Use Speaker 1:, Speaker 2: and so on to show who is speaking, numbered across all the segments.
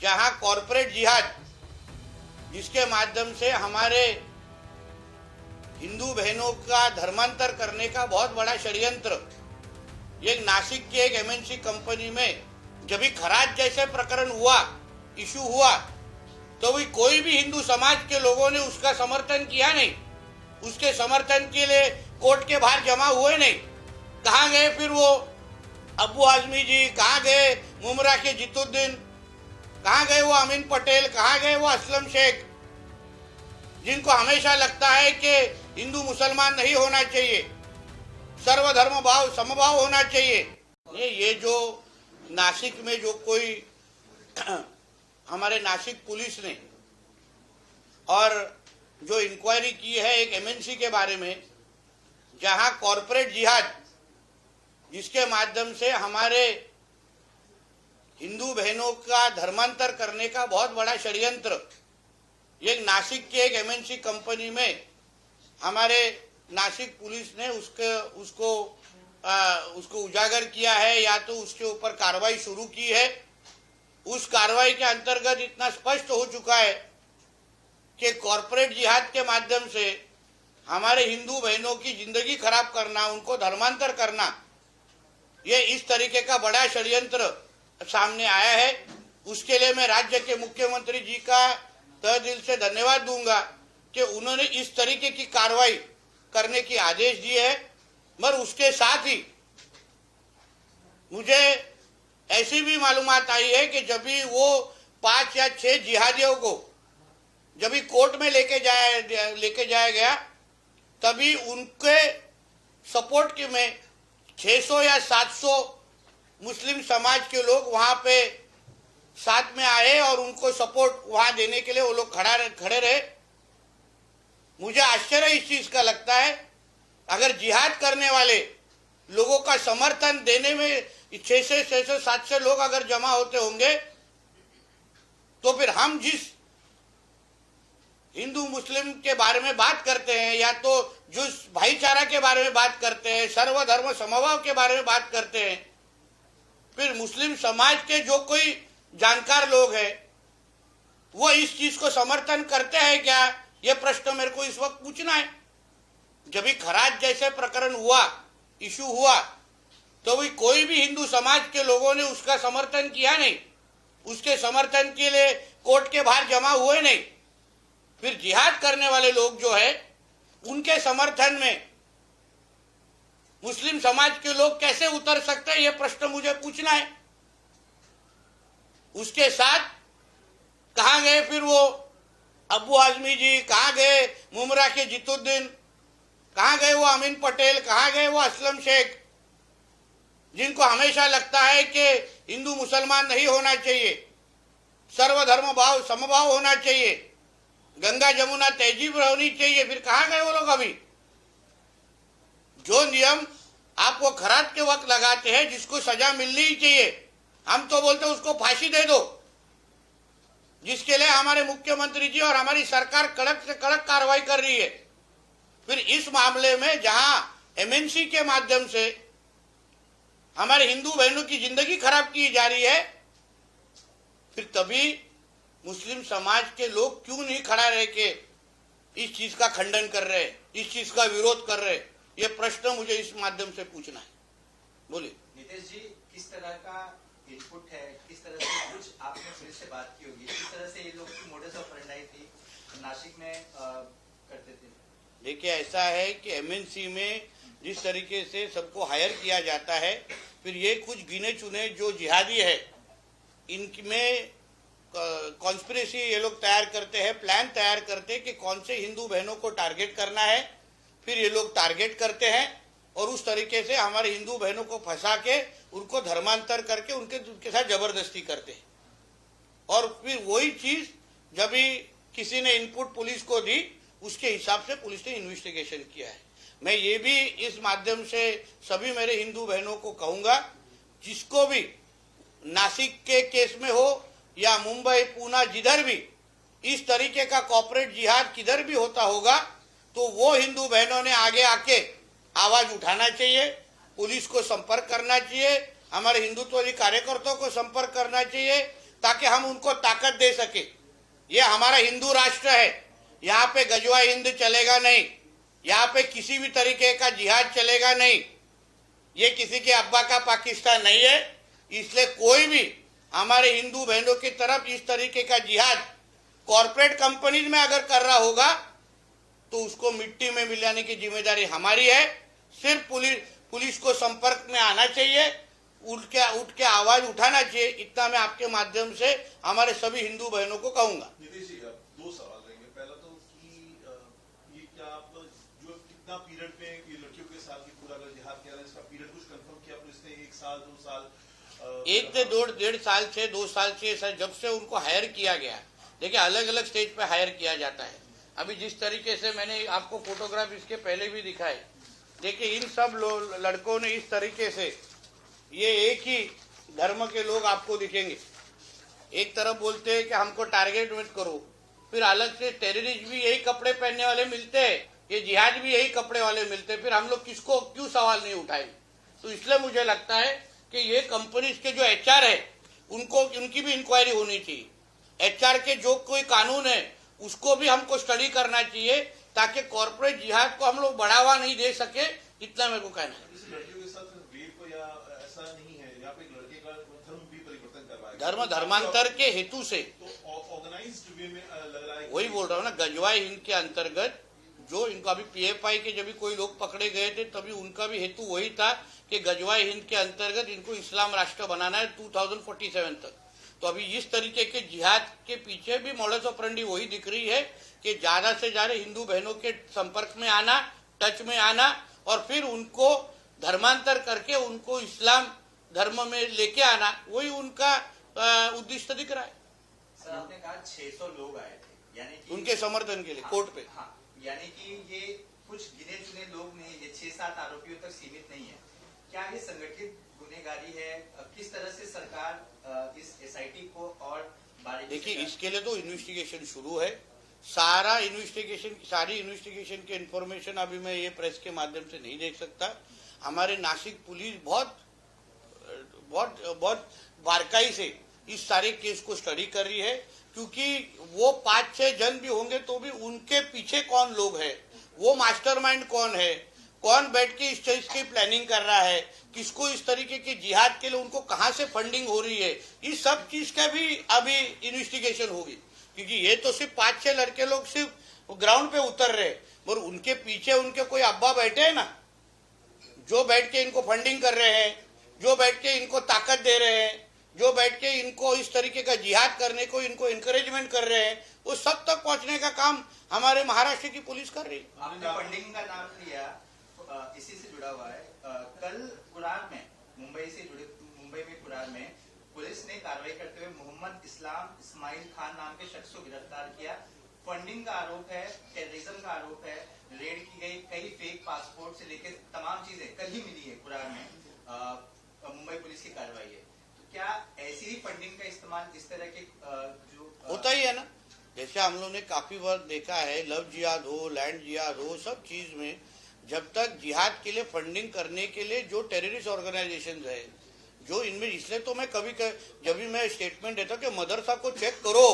Speaker 1: जहां कॉरपोरेट जिहाद, जिसके माध्यम से हमारे हिंदू बहनों का धर्मांतर करने का बहुत बड़ा षड्यंत्र, एक नासिक की एक एमएनसी कंपनी में जब भी खराज जैसे प्रकरण हुआ, इशू हुआ, तो भी कोई भी हिंदू समाज के लोगों ने उसका समर्थन किया नहीं। उसके समर्थन के लिए कोर्ट के बाहर जमा हुए नहीं। कहाँ गए फिर वो अबू आजमी जी, कहाँ गए मुमरा के जितुद्दीन, कहाँ गए वो अमीन पटेल, कहाँ गए वो असलम शेख, जिनको हमेशा लगता है कि हिंदू मुसलमान नहीं होना चाहिए, सर्वधर्म भाव समभाव होना चाहिए। ये जो नासिक में जो कोई हमारे नासिक पुलिस ने और जो इंक्वायरी की है एक एमएनसी के बारे में, जहां कॉरपोरेट जिहाद, जिसके माध्यम से हमारे हिंदू बहनों का धर्मांतर करने का बहुत बड़ा षड्यंत्र, एक नासिक की एक एमएनसी कंपनी में हमारे नासिक पुलिस ने उसको उजागर किया है या तो उसके ऊपर कार्रवाई शुरू की है। उस कार्रवाई के अंतर्गत इतना स्पष्ट हो चुका है कि कॉरपोरेट जिहाद के माध्यम से हमारे हिंदू बहनों की जिंदगी खराब करना, उनको धर्मांतर करना, ये इस तरीके का बड़ा षड्यंत्र सामने आया है। उसके लिए मैं राज्य के मुख्यमंत्री जी का तहे दिल से धन्यवाद दूंगा कि उन्होंने इस तरीके की कार्रवाई करने की आदेश दिए है। मगर उसके साथ ही मुझे ऐसी भी मालूमात आई है कि जब भी वो 5 या 6 जिहादियों को जब भी कोर्ट में लेके जाया गया, तभी उनके सपोर्ट के में 600 या 700 मुस्लिम समाज के लोग वहां पे साथ में आए और उनको सपोर्ट वहां देने के लिए वो लोग खड़े रहे। मुझे आश्चर्य इस चीज का लगता है, अगर जिहाद करने वाले लोगों का समर्थन देने में 600-700 लोग अगर जमा होते होंगे, तो फिर हम जिस हिंदू मुस्लिम के बारे में बात करते हैं या तो जो भाईचारा के बारे में बात करते हैं, सर्वधर्म समभाव के बारे में बात करते हैं, फिर मुस्लिम समाज के जो कोई जानकार लोग हैं वो इस चीज को समर्थन करते हैं क्या, ये प्रश्न मेरे को इस वक्त पूछना है। जब भी खराज जैसे प्रकरण हुआ, इशू हुआ, तो भी कोई भी हिंदू समाज के लोगों ने उसका समर्थन किया नहीं। उसके समर्थन के लिए कोर्ट के बाहर जमा हुए नहीं। फिर जिहाद करने वाले लोग जो है, उनके समर्थन में मुस्लिम समाज के लोग कैसे उतर सकते हैं, यह प्रश्न मुझे पूछना है। उसके साथ कहां गए फिर वो अबू आजमी जी, कहां गए मुमरा के जितुद्दीन, कहां गए वो अमीन पटेल, कहां गए वो असलम शेख, जिनको हमेशा लगता है कि हिंदू मुसलमान नहीं होना चाहिए, सर्वधर्म भाव समभाव होना चाहिए, गंगा जमुना तहजीब होनी चाहिए। फिर कहां गए वो लोग? अभी जो नियम आप वो खराज के वक्त लगाते हैं, जिसको सजा मिलनी ही चाहिए, हम तो बोलते उसको फांसी दे दो, जिसके लिए हमारे मुख्यमंत्री जी और हमारी सरकार कड़क से कड़क कार्रवाई कर रही है। फिर इस मामले में जहां एमएनसी के माध्यम से हमारे हिंदू बहनों की जिंदगी खराब की जा रही है, फिर तभी मुस्लिम समाज के लोग क्यों नहीं खड़ा रह के इस चीज का खंडन कर रहे, इस चीज का विरोध कर रहे, ये प्रश्न मुझे इस माध्यम से पूछना है। बोलिए
Speaker 2: नितेश जी, किस तरह का इनपुट है, किस तरह से कुछ आपने पुलिस से बात की होगी, किस तरह से ये लोग की मोडस ऑपरेंडी थी नासिक में करते थे?
Speaker 1: देखिए, ऐसा है कि एमएनसी में जिस तरीके से सबको हायर किया जाता है, फिर ये कुछ गिने चुने जो जिहादी है, इनमें कॉन्स्पिरेसी ये लोग तैयार करते हैं, प्लान तैयार करते हैं कि कौन से हिंदू बहनों को टारगेट करना है। फिर ये लोग टारगेट करते हैं और उस तरीके से हमारे हिंदू बहनों को फंसा के उनको धर्मांतर करके उनके साथ जबरदस्ती करते हैं। और फिर वही चीज जब भी किसी ने इनपुट पुलिस को दी, उसके हिसाब से पुलिस ने इन्वेस्टिगेशन किया है। मैं ये भी इस माध्यम से सभी मेरे हिंदू बहनों को कहूंगा, जिसको भी नासिक के केस में हो या मुंबई पूना जिधर भी इस तरीके का कॉर्पोरेट जिहाद किधर भी होता होगा, तो वो हिंदू बहनों ने आगे आके आवाज उठाना चाहिए, पुलिस को संपर्क करना चाहिए, हमारे हिंदुत्ववादी कार्यकर्ताओं को संपर्क करना चाहिए, ताकि हम उनको ताकत दे सके। ये हमारा हिंदू राष्ट्र है, यहाँ पे गजवा हिंद चलेगा नहीं, यहाँ पे किसी भी तरीके का जिहाद चलेगा नहीं। ये किसी के अब्बा का पाकिस्तान नहीं है, इसलिए कोई भी हमारे हिंदू बहनों की तरफ इस तरीके का जिहाद कॉरपोरेट कंपनीज में अगर कर रहा होगा तो उसको मिट्टी में मिलाने की जिम्मेदारी हमारी है। सिर्फ पुलिस को संपर्क में आना चाहिए, उठ के आवाज उठाना चाहिए। इतना मैं आपके माध्यम से हमारे सभी हिंदू बहनों को कहूंगा।
Speaker 3: नीतीश जी, अब दो सवाल रहेंगे। पहला तो कि ये क्या आप जो कितना पीरियड में ये लड़कियों के साथ ही पूरा अगर जिहाद कह रहे हैं, इसका पीरियड कुछ कंफर्म किया आपने? इसने 1 साल 2 साल
Speaker 1: 1 से 1.5 साल से 2 साल से सर, जब से उनको हायर किया गया। देखिए अलग अलग स्टेज पे हायर किया जाता है। अभी जिस तरीके से मैंने आपको फोटोग्राफ इसके पहले भी दिखाए, देखिए इन सब लड़कों ने इस तरीके से, ये एक ही धर्म के लोग आपको दिखेंगे। एक तरफ बोलते हैं कि हमको टारगेट मत करो, फिर अलग से टेररिस्ट भी यही कपड़े पहनने वाले मिलते हैं, ये जिहाद भी यही कपड़े वाले मिलते हैं। फिर हम लोग किसको क्यों सवाल नहीं उठाएंगे? तो इसलिए मुझे लगता है कि ये कंपनीज के जो एचआर है उनकी भी इंक्वायरी होनी चाहिए। एचआर के जो कोई कानून है उसको भी हमको स्टडी करना चाहिए, ताकि कॉर्पोरेट जिहाद को हम लोग बढ़ावा नहीं दे सके। इतना मेरे को कहना है।
Speaker 3: इस लड़कियों के साथ रेप या ऐसा नहीं है, यहाँ पे एक लड़के का धर्म भी परिवर्तन करवाया,
Speaker 1: धर्मांतर के हेतु से,
Speaker 3: तो ऑर्गेनाइज्ड वे में लग रहा है।
Speaker 1: वही बोल रहा हूँ ना, गजवा हिंद के अंतर्गत जो इनका अभी पीएफआई के जब भी कोई लोग पकड़े गए थे तभी उनका भी हेतु वही था कि गजवा हिंद के अंतर्गत इनको इस्लाम राष्ट्र बनाना है 2047 तक। तो अभी इस तरीके के जिहाद के पीछे भी मॉडस ऑपरेंडी वही दिख रही है कि ज्यादा से ज्यादा हिंदू बहनों के संपर्क में आना, टच में आना, और फिर उनको धर्मांतर करके उनको इस्लाम धर्म में लेके आना, वही उनका उद्देश्य दिख रहा है।
Speaker 2: सर आपने कहा 600 लोग आए थे, यानी कि
Speaker 1: उनके समर्थन के लिए कोर्ट पे।
Speaker 2: हाँ, यानी कि ये कुछ गिने चुने लोग नहीं, ये 6-7 आरोपियों तक सीमित नहीं है। क्या ये संगठित गुनहगारी है? किस तरह से सरकार इस एसआईटी को और बारीकी?
Speaker 1: देखिए इसके लिए तो इन्वेस्टिगेशन शुरू है। सारी इन्वेस्टिगेशन की इंफॉर्मेशन अभी मैं ये प्रेस के माध्यम से नहीं देख सकता। हमारे नासिक पुलिस बहुत बारकाई से इस सारे केस को स्टडी कर रही है, क्योंकि वो 5-6 जन भी होंगे तो भी उनके पीछे कौन लोग है, वो मास्टरमाइंड कौन है, कौन बैठ के इस चीज की प्लानिंग कर रहा है, किसको इस तरीके के जिहाद के लिए उनको कहां से फंडिंग हो रही है, इस सब चीज का भी अभी इन्वेस्टिगेशन होगी। क्योंकि ये तो सिर्फ 5-6 लड़के लोग सिर्फ ग्राउंड पे उतर रहे, और उनके पीछे उनके कोई अब्बा बैठे हैं ना, जो बैठ के इनको फंडिंग कर रहे हैं, जो बैठ के इनको ताकत दे रहे हैं, जो बैठ के इनको इस तरीके का जिहाद करने को इनको इंकरेजमेंट कर रहे हैं, वो सब तक पहुंचने का काम हमारे महाराष्ट्र की पुलिस कर रही है।
Speaker 2: आपने फंडिंग का नाम लिया, इसी से जुड़ा हुआ है। कल कुरान में मुंबई में कुरान में पुलिस ने कार्रवाई करते हुए मोहम्मद इस्माइल खान नाम के शख्स को गिरफ्तार किया। फंडिंग का आरोप है, टेररिज्म का आरोप है, रेड की गई, कई फेक पासपोर्ट से लेकर तमाम चीजें कल ही मिली है कुरान में। मुंबई पुलिस की कार्रवाई है, तो क्या ऐसी ही फंडिंग का इस्तेमाल इस तरह के जो
Speaker 1: होता ही है ना? जैसे हम लोग ने काफी बार देखा है, लव जिहाद हो, लैंड जिहाद हो, सब चीज में जब तक जिहाद के लिए फंडिंग करने के लिए जो टेररिस्ट ऑर्गेनाइजेशन है, जो इनमें, इसलिए तो मैं जब भी मैं स्टेटमेंट देता हूँ कि मदरसा को चेक करो,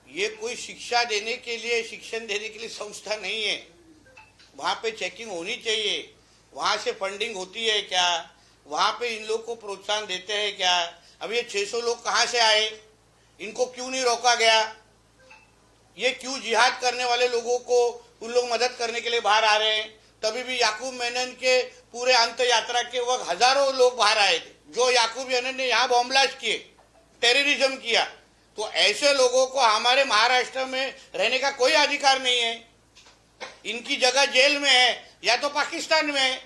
Speaker 1: ये कोई शिक्षा देने के लिए, शिक्षण देने के लिए संस्था नहीं है। वहां पे चेकिंग होनी चाहिए, वहां से फंडिंग होती है क्या, वहां पे इन लोग को प्रोत्साहन देते हैं क्या। अब ये 600 लोग कहां से आए, इनको क्यों नहीं रोका गया, ये क्यों जिहाद करने वाले लोगों को उन लोग मदद करने के लिए बाहर आ रहे हैं। तभी भी याकूब मेनन के पूरे अंत यात्रा के वक्त हजारों लोग बाहर आए थे, जो याकूब मेनन ने यहाँ बॉम्ब ब्लास्ट किए, टेररिज्म किया। तो ऐसे लोगों को हमारे महाराष्ट्र में रहने का कोई अधिकार नहीं है, इनकी जगह जेल में है या तो पाकिस्तान में है।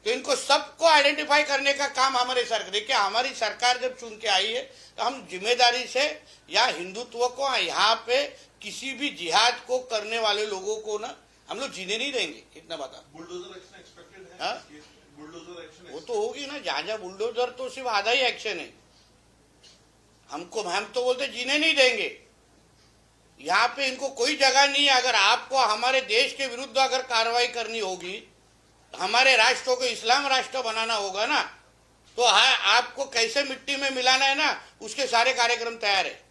Speaker 1: तो इनको सबको आइडेंटिफाई करने का काम हमारे सरकार, देखिए हमारी सरकार जब चुन के आई है तो हम जिम्मेदारी से या हिंदुत्व को यहाँ पे किसी भी जिहाद को करने वाले लोगों को ना हम लोग जीने नहीं देंगे। कितना बता,
Speaker 3: बुलडोजर एक्शन एक्सपेक्टेड है? बुलडोजर एक्शन
Speaker 1: वो तो होगी ना, जहां बुलडोजर तो सिर्फ आधा ही एक्शन है। हम तो बोलते जीने नहीं देंगे, यहाँ पे इनको कोई जगह नहीं है। अगर आपको हमारे देश के विरुद्ध अगर कार्रवाई करनी होगी, हमारे राष्ट्र को इस्लाम राष्ट्र बनाना होगा ना, तो हाँ, आपको कैसे मिट्टी में मिलाना है ना, उसके सारे कार्यक्रम तैयार है।